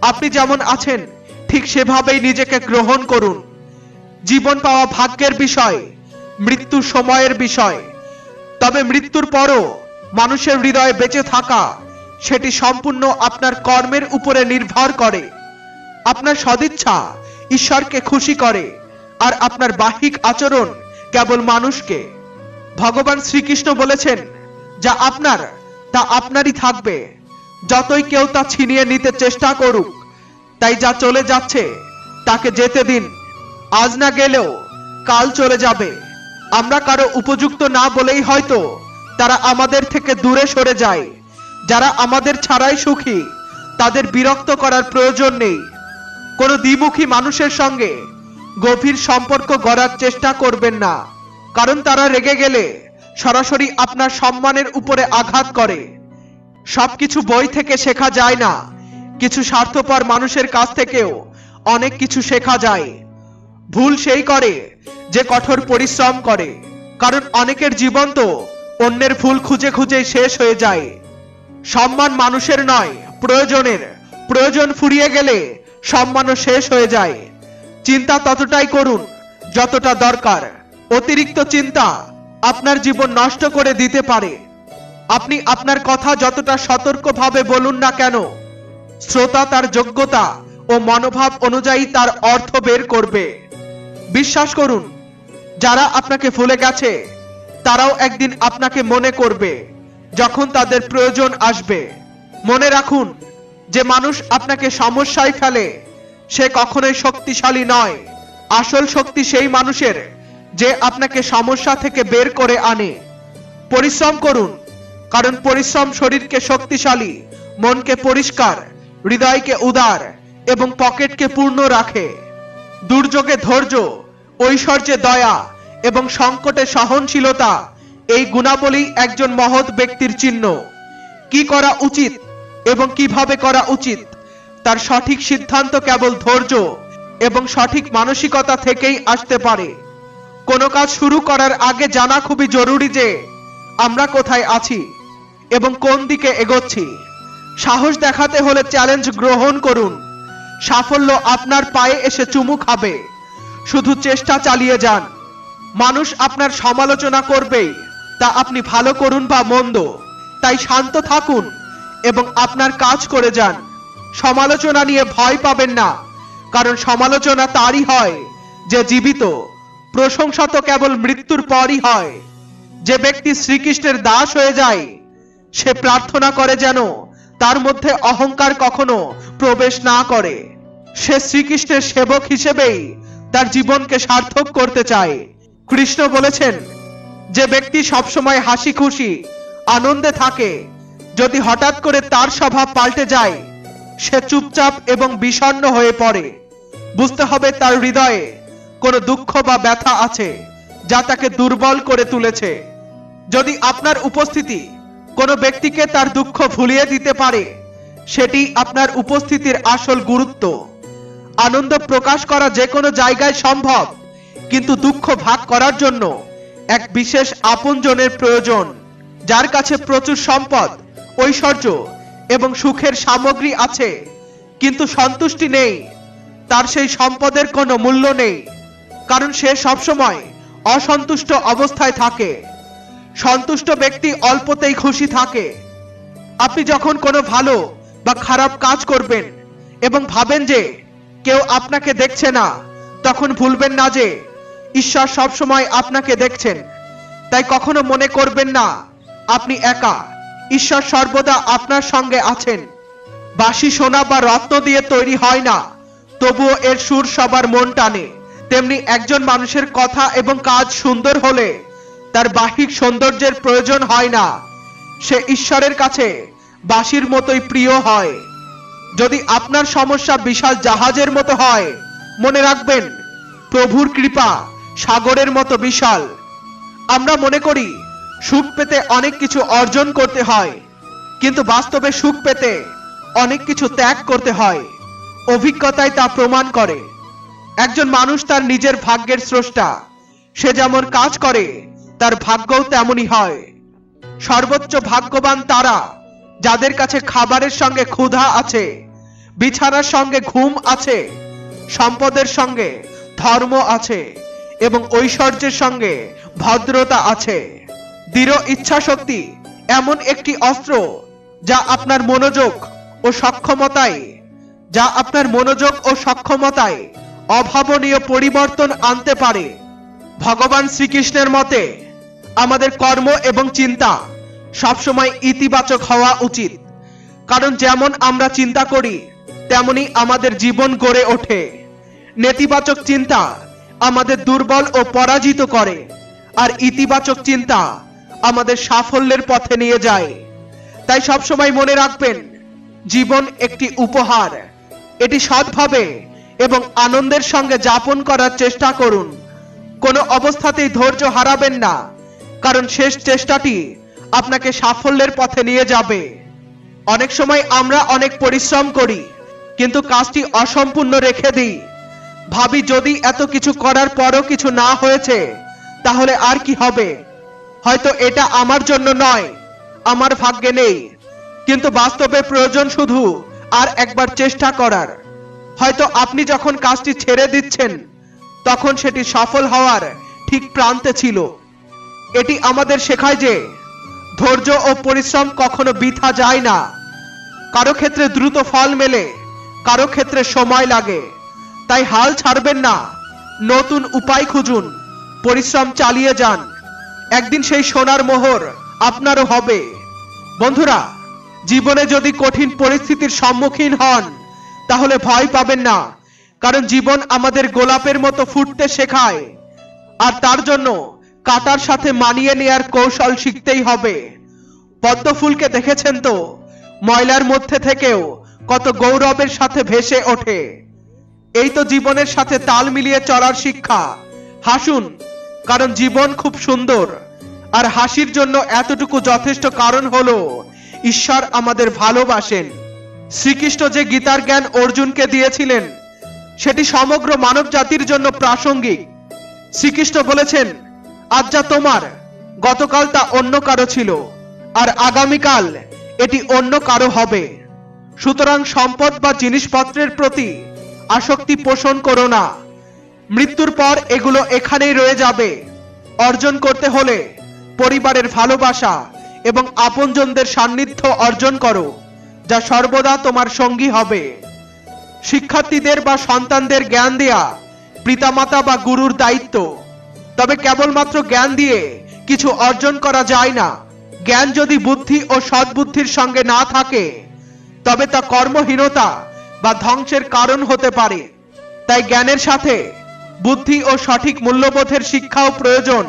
আপনি যেমন আছেন ঠিক সেভাবেই নিজেকে গ্রহণ করুন। জীবন পাওয়া ভাগ্যের বিষয়, মৃত্যু সময়ের বিষয়। তবে মৃত্যুর পরও মানুষের হৃদয়ে বেঁচে থাকা, সেটি সম্পূর্ণ আপনার কর্মের উপরে নির্ভর করে। আপনার সদিচ্ছা ঈশ্বরকে খুশি করে, আর আপনার বাহ্যিক আচরণ কেবল মানুষকে। ভগবান শ্রীকৃষ্ণ বলেছেন, যা আপনার তা আপনারই থাকবে, যতই কেউ তা ছিনিয়ে নিতে চেষ্টা করুক। তাই যা চলে যাচ্ছে তাকে যেতে দিন। আজ না গেলেও কাল চলে যাবে। আমরা কারো উপযুক্ত না বলেই হয়তো তারা আমাদের থেকে দূরে সরে যায়। যারা আমাদের ছাড়াই সুখী, তাদের বিরক্ত করার প্রয়োজন নেই। কোনো দ্বিমুখী মানুষের সঙ্গে গভীর সম্পর্ক গড়ার চেষ্টা করবেন না, কারণ তারা রেগে গেলে সরাসরি আপনার সম্মানের উপরে আঘাত করে। সবকিছু বই থেকে শেখা যায় না। কিছু স্বার্থপর মানুষের কাছ থেকেও অনেক কিছু শেখা যায়। ভুল সেই করে যে কঠোর পরিশ্রম করে, কারণ অনেকের জীবন তো অন্যের ভুল খুঁজে খুঁজে শেষ হয়ে যায়। সম্মান মানুষের নয়, প্রয়োজনের। প্রয়োজন ফুরিয়ে গেলে সম্মানও শেষ হয়ে যায়। চিন্তা ততটাই করুন যতটা দরকার। অতিরিক্ত চিন্তা আপনার জীবন নষ্ট করে দিতে পারে। আপনি আপনার কথা যতটা সতর্কভাবে বলুন না কেন, শ্রোতা তার যোগ্যতা ও মনোভাব অনুযায়ী তার অর্থ বের করবে। বিশ্বাস করুন, যারা আপনাকে ভুলে গেছে তারাও একদিন আপনাকে মনে করবে যখন তাদের প্রয়োজন আসবে। মনে রাখুন, যে মানুষ আপনাকে সমস্যায় ফেলে সে কখনোই শক্তিশালী নয়। আসল শক্তি সেই মানুষের যে আপনাকে সমস্যা থেকে বের করে আনে। পরিশ্রম করুন, কারণ পরিশ্রম শরীরকে শক্তিশালী, মনকে পরিষ্কার, হৃদয়কে উদার এবং পকেটকে পূর্ণ রাখে। দুর্যোগে ধৈর্য, ঐশ্বর্যে দয়া এবং সংকটে সহনশীলতা, এই গুণাবলী একজন মহৎ ব্যক্তির চিহ্ন। কি করা উচিত এবং কিভাবে করা উচিত তার সঠিক সিদ্ধান্ত কেবল ধৈর্য এবং সঠিক মানসিকতা থেকেই আসতে পারে। কোনো কাজ শুরু করার আগে জানা খুবই জরুরি যে আমরা কোথায় আছি এবং কোন দিকে এগোচ্ছি। সাহস দেখাতে হলে চ্যালেঞ্জ গ্রহণ করুন। সাফল্য আপনার পায়ে এসে চুমু খাবে। শুধু চেষ্টা চালিয়ে যান। মানুষ আপনার সমালোচনা করবেই, তা আপনি ভালো করুন বা মন্দ। তাই শান্ত থাকুন এবং আপনার কাজ করে যান। সমালোচনা নিয়ে ভয় পাবেন না, কারণ সমালোচনা তারই হয় যে জীবিত। প্রশংসা তো কেবল মৃত্যুর পরই হয়। যে ব্যক্তি শ্রীকৃষ্ণের দাস হয়ে যায় সে প্রার্থনা করে যেন তার মধ্যে অহংকার কখনো প্রবেশ না করে। সে শ্রীকৃষ্ণের সেবক হিসেবেই তার জীবনকে সার্থক করতে চায়। কৃষ্ণ বলেছেন, যে ব্যক্তি সবসময় হাসি খুশি আনন্দে থাকে, যদি হঠাৎ করে তার স্বভাব পাল্টে যায় সে চুপচাপ এবং বিষণ্ণ হয়ে পড়ে। বুঝতে হবে তার হৃদয়ে কোনো দুঃখ বা ব্যথা আছে যা তাকে দুর্বল করে তুলেছে। যদি আপনার উপস্থিতি কোনো ব্যক্তিকে তার দুঃখ ভুলিয়ে দিতে পারে, সেটি আপনার উপস্থিতির আসল গুরুত্ব। আনন্দ প্রকাশ করা যে কোনো জায়গায় সম্ভব, কিন্তু দুঃখ ভাগ করার জন্য এক বিশেষ আপনজনের প্রয়োজন। যার কাছে প্রচুর সম্পদ, ঐশ্বর্য এবং সুখের সামগ্রী আছে কিন্তু সন্তুষ্টি নেই, তার সেই সম্পদের কোনো মূল্য নেই, কারণ সে সবসময় অসন্তুষ্ট অবস্থায় থাকে। সন্তুষ্ট ব্যক্তি অল্পতেই খুশি থাকে। আপনি যখন কোনো ভালো বা খারাপ কাজ করবেন এবং ভাবেন যে কেউ আপনাকে দেখছে না, তখন ভুলবেন না যে ঈশ্বর সবসময় আপনাকে দেখছেন। তাই কখনো মনে করবেন না আপনি একা। ঈশ্বর সর্বদা আপনার সঙ্গে আছেন। বাঁশি সোনা বা রত্ন দিয়ে তৈরি হয় না, তবুও এর সুর সবার মন টানে। তেমনি একজন মানুষের কথা এবং কাজ সুন্দর হলে তার বাহ্যিক সৌন্দর্যের প্রয়োজন হয় না, সে ঈশ্বরের কাছে বাঁশির মতোই প্রিয় হয়। যদি আপনার সমস্যা বিশাল জাহাজের মতো হয়, মনে রাখবেন প্রভুর কৃপা সাগরের মতো বিশাল। আমরা মনে করি সুখ পেতে অনেক কিছু অর্জন করতে হয়, কিন্তু বাস্তবে সুখ পেতে অনেক কিছু ত্যাগ করতে হয়। অভিজ্ঞতায় তা প্রমাণ করে। একজন মানুষ তার নিজের ভাগ্যের স্রষ্টা। সে যেমন কাজ করে তার ভাগ্যও তেমনই হয়। সর্বোচ্চ ভাগ্যবান তারা যাদের কাছে খাবারের সঙ্গে ক্ষুধা আছে, বিছানার সঙ্গে ঘুম আছে, সম্পদের সঙ্গে ধর্ম আছে এবং ঐশ্বর্যের সঙ্গে ভদ্রতা আছে। দৃঢ় ইচ্ছাশক্তি এমন একটি অস্ত্র যা আপনার মনোযোগ ও সক্ষমতায় অভাবনীয় পরিবর্তন আনতে পারে। ভগবান শ্রীকৃষ্ণের মতে আমাদের কর্ম এবং চিন্তা সবসময় ইতিবাচক হওয়া উচিত, কারণ যেমন আমরা চিন্তা করি তেমনি আমাদের জীবন গড়ে ওঠে। নেতিবাচক চিন্তা আমাদের দুর্বল ও পরাজিত করে, আর ইতিবাচক চিন্তা আমাদের সাফল্যের পথে নিয়ে যায়। তাই সবসময় মনে রাখবেন, জীবন একটি উপহার। এটি সৎভাবে এবং আনন্দের সঙ্গে যাপন করার চেষ্টা করুন। কোনো অবস্থাতেই ধৈর্য হারাবেন না, কারণ শেষ চেষ্টাটি আপনাকে সাফল্যের পথে নিয়ে যাবে। অনেক সময় আমরা অনেক পরিশ্রম করি, কিন্তু কাজটি অসম্পূর্ণ রেখে দিই। ভাবি যদি এত কিছু করার পরও কিছু না হয়েছে, তাহলে আর কি হবে? হয়তো এটা আমার জন্য নয়, আমার ভাগ্যে নেই। কিন্তু বাস্তবে প্রয়োজন শুধু আর একবার চেষ্টা করার। হয়তো আপনি যখন কাজটি ছেড়ে দিচ্ছেন, তখন সেটি সফল হওয়ার ঠিক প্রান্তে ছিল। এটি আমাদের শেখায় যে ধৈর্য ও পরিশ্রম কখনো বৃথা যায় না। কারো ক্ষেত্রে দ্রুত ফল মেলে, কারো ক্ষেত্রে সময় লাগে। তাই হাল ছাড়বেন না, নতুন উপায় খুঁজুন, পরিশ্রম চালিয়ে যান। একদিন সেই সোনার মোহর আপনারও হবে। বন্ধুরা, জীবনে যদি কঠিন পরিস্থিতির সম্মুখীন হন, তাহলে ভয় পাবেন না, কারণ জীবন আমাদের গোলাপের মতো ফুটতে শেখায়। আর তার জন্য কাঁটার সাথে মানিয়ে নেয়ার কৌশল শিখতেই হবে। পদ্ম ফুলকে দেখেছেন তো, ময়লার মধ্যে থেকেও কত গৌরবের সাথে ভেসে ওঠে। এই তো জীবনের সাথে তাল মিলিয়ে চলার শিক্ষা। হাসুন, কারণ জীবন খুব সুন্দর। আর হাসির জন্য এতটুকু যথেষ্ট কারণ হলো ঈশ্বর আমাদের ভালোবাসেন। শ্রীকৃষ্ণ যে গীতার জ্ঞান অর্জুনকে দিয়েছিলেন, সেটি সমগ্র মানব জাতির জন্য প্রাসঙ্গিক। শ্রীকৃষ্ণ বলেছেন, আজ যা তোমার, গতকাল তা অন্য কারো ছিল, আর আগামীকাল এটি অন্য কারো হবে। সুতরাং সম্পদ বা জিনিসপত্রের প্রতি আসক্তি পোষণ করো না। মৃত্যুর পর এগুলো এখানেই রয়ে যাবে। অর্জন করতে হলে পরিবারের ভালোবাসা এবং আপনজনদের সান্নিধ্য অর্জন করো, যা সর্বদা তোমার সঙ্গী হবে। শিক্ষার্থীদের বা সন্তানদের জ্ঞান দেয়া পিতামাতা বা গুরুর দায়িত্ব। তবে কেবলমাত্র জ্ঞান দিয়ে কিছু অর্জন করা যায় না। জ্ঞান যদি বুদ্ধি ও সদ্বুদ্ধির সঙ্গে না থাকে, তবে তা কর্মহীনতা বা ধ্বংসের কারণ হতে পারে। তাই জ্ঞানের সাথে বুদ্ধি ও সঠিক মূল্যবোধের শিক্ষাও প্রয়োজন।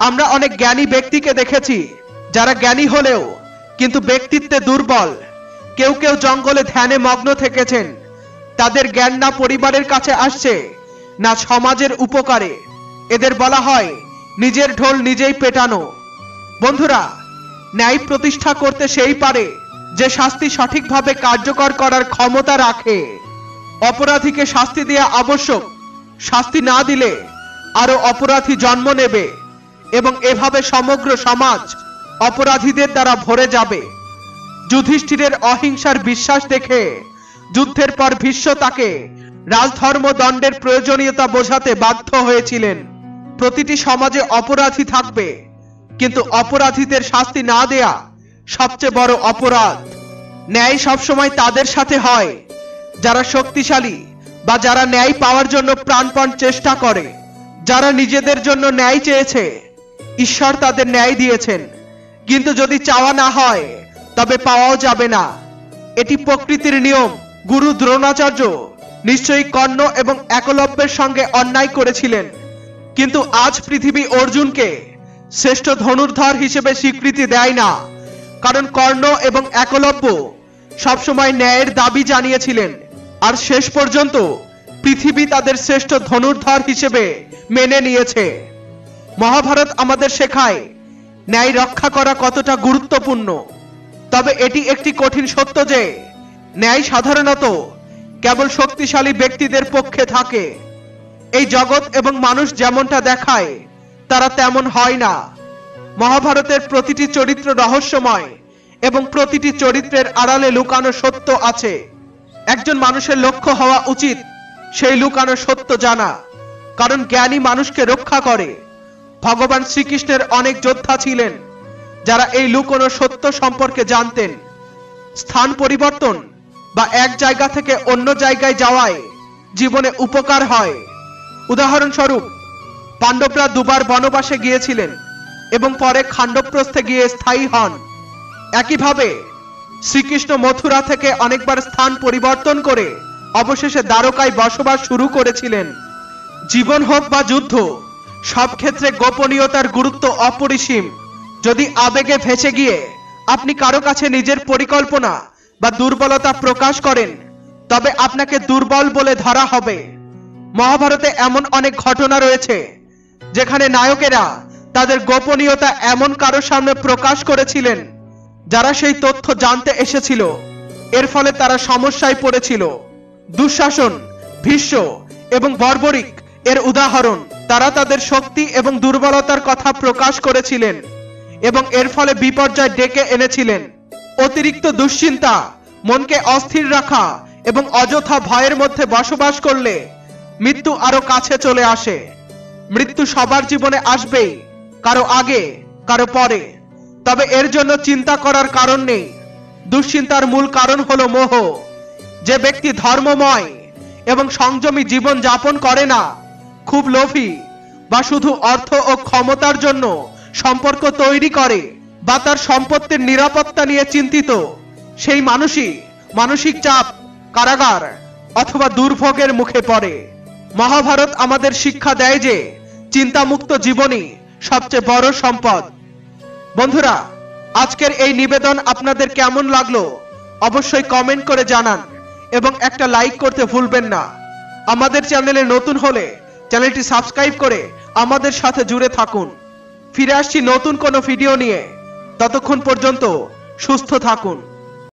আমরা অনেক জ্ঞানী ব্যক্তিকে দেখেছি যারা জ্ঞানী হলেও কিন্তু ব্যক্তিত্বে দুর্বল। কেউ কেউ জঙ্গলে ধ্যানে মগ্ন থেকেছেন। তাদের জ্ঞান না পরিবারের কাছে আসছে, না সমাজের উপকারে। এদের বলা হয় নিজের ঢোল নিজেই পেটানো। বন্ধুরা, ন্যায় প্রতিষ্ঠা করতে সেই পারে যে শাস্তি সঠিকভাবে কার্যকর করার ক্ষমতা রাখে। অপরাধীকে শাস্তি দেওয়া আবশ্যক। শাস্তি না দিলে আরো অপরাধী জন্ম নেবে এবং এভাবে সমগ্র সমাজ অপরাধীদের দ্বারা ভরে যাবে। যুধিষ্ঠিরের অহিংসার বিশ্বাস দেখে যুদ্ধের পর ভীষ্ম তাকে রাজধর্ম দণ্ডের প্রয়োজনীয়তা বোঝাতে বাধ্য হয়েছিলেন। প্রতিটি সমাজে অপরাধী থাকবে, কিন্তু অপরাধীদের শাস্তি না দেয়া সবচেয়ে বড় অপরাধ। ন্যায় সবসময় তাদের সাথে হয় যারা শক্তিশালী বা যারা ন্যায় পাওয়ার জন্য প্রাণপণ চেষ্টা করে। যারা নিজেদের জন্য ন্যায় চেয়েছে, ঈশ্বর তাদের ন্যায় দিয়েছেন। কিন্তু যদি চাওয়া না হয়, তবে পাওয়াও যাবে না। এটি প্রকৃতির নিয়ম। গুরু দ্রোণাচার্য নিশ্চয়ই কর্ণ এবং একলব্যের সঙ্গে অন্যায় করেছিলেন, কিন্তু আজ পৃথিবী অর্জুনকে শ্রেষ্ঠ ধনুর্ধর হিসেবে স্বীকৃতি দেয় না, কারণ কর্ণ এবং একলব্য সবসময় ন্যায়ের দাবি জানিয়েছিলেন, আর শেষ পর্যন্ত পৃথিবী তাদের শ্রেষ্ঠ ধনুর্ধর হিসেবে মেনে নিয়েছে। মহাভারত আমাদের শেখায় ন্যায় রক্ষা করা কতটা গুরুত্বপূর্ণ। তবে এটি একটি কঠিন সত্য যে ন্যায় সাধারণত কেবল শক্তিশালী ব্যক্তিদের পক্ষে থাকে। এই জগৎ এবং মানুষ যেমনটা দেখায় তারা তেমন হয় না। মহাভারতের প্রতিটি চরিত্র রহস্যময় এবং প্রতিটি চরিত্রের আড়ালে লুকানো সত্য আছে। একজন মানুষের লক্ষ্য হওয়া উচিত সেই লুকানো সত্য জানা, কারণ জ্ঞানী মানুষকে রক্ষা করে। ভগবান শ্রীকৃষ্ণের অনেক যোদ্ধা ছিলেন যারা এই লুকানো সত্য সম্পর্কে জানতেন। স্থান পরিবর্তন বা এক জায়গা থেকে অন্য জায়গায় যাওয়ায় জীবনে উপকার হয়। উদাহরণস্বরূপ, পাণ্ডবরা দুবার বনবাসে গিয়েছিলেন এবং পরে খান্ডবপ্রস্থে গিয়ে স্থায়ী হন। একইভাবে শ্রীকৃষ্ণ মথুরা থেকে অনেকবার স্থান পরিবর্তন করে অবশেষে দ্বারকায় বসবাস শুরু করেছিলেন। জীবন হোক বা যুদ্ধ, সব ক্ষেত্রে গোপনীয়তার গুরুত্ব অপরিসীম। যদি আবেগে ভেসে গিয়ে আপনি কারো কাছে নিজের পরিকল্পনা বা দুর্বলতা প্রকাশ করেন, তবে আপনাকে দুর্বল বলে ধরা হবে। মহাভারতে এমন অনেক ঘটনা রয়েছে যেখানে নায়কেরা তাদের গোপনীয়তা এমন কারো সামনে প্রকাশ করেছিলেন যারা সেই তথ্য জানতে এসেছিল। এর ফলে তারা সমস্যায় পড়েছিল। দুঃশাসন, ভীষ্ম এবং বর্বরিক এর উদাহরণ। তারা তাদের শক্তি এবং দুর্বলতার কথা প্রকাশ করেছিলেন এবং এর ফলে বিপর্যয় ডেকে এনেছিলেন। অতিরিক্ত দুশ্চিন্তা, মনকে অস্থির রাখা এবং অযথা ভয়ের মধ্যে বসবাস করলে মৃত্যু আরো কাছে চলে আসে। মৃত্যু সবার জীবনে আসবেই, কারো আগে কারো পরে। তবে এর জন্য চিন্তা করার কারণ নেই। দুশ্চিন্তার মূল কারণ হলো মোহ। যে ব্যক্তি ধর্মময় এবং সংযমী জীবন যাপন করে না, খুব লোভী বা শুধু অর্থ ও ক্ষমতার জন্য সম্পর্ক তৈরি করে, বা তার সম্পত্তির নিরাপত্তা নিয়ে চিন্তিত, সেই মানুষই মানসিক চাপ, কারাগার অথবা দুর্ভোগের মুখে পড়ে। মহাভারত আমাদের শিক্ষা দেয় যে চিন্তামুক্ত জীবনই সবচেয়ে বড় সম্পদ। বন্ধুরা, আজকের এই নিবেদন আপনাদের কেমন লাগলো অবশ্যই কমেন্ট করে জানান এবং একটা লাইক করতে ভুলবেন না। আমাদের চ্যানেলে নতুন হলে চ্যানেলটি সাবস্ক্রাইব করে আমাদের সাথে জুড়ে থাকুন। ফিরে আসছি নতুন কোনো ভিডিও নিয়ে। ততক্ষণ পর্যন্ত সুস্থ থাকুন।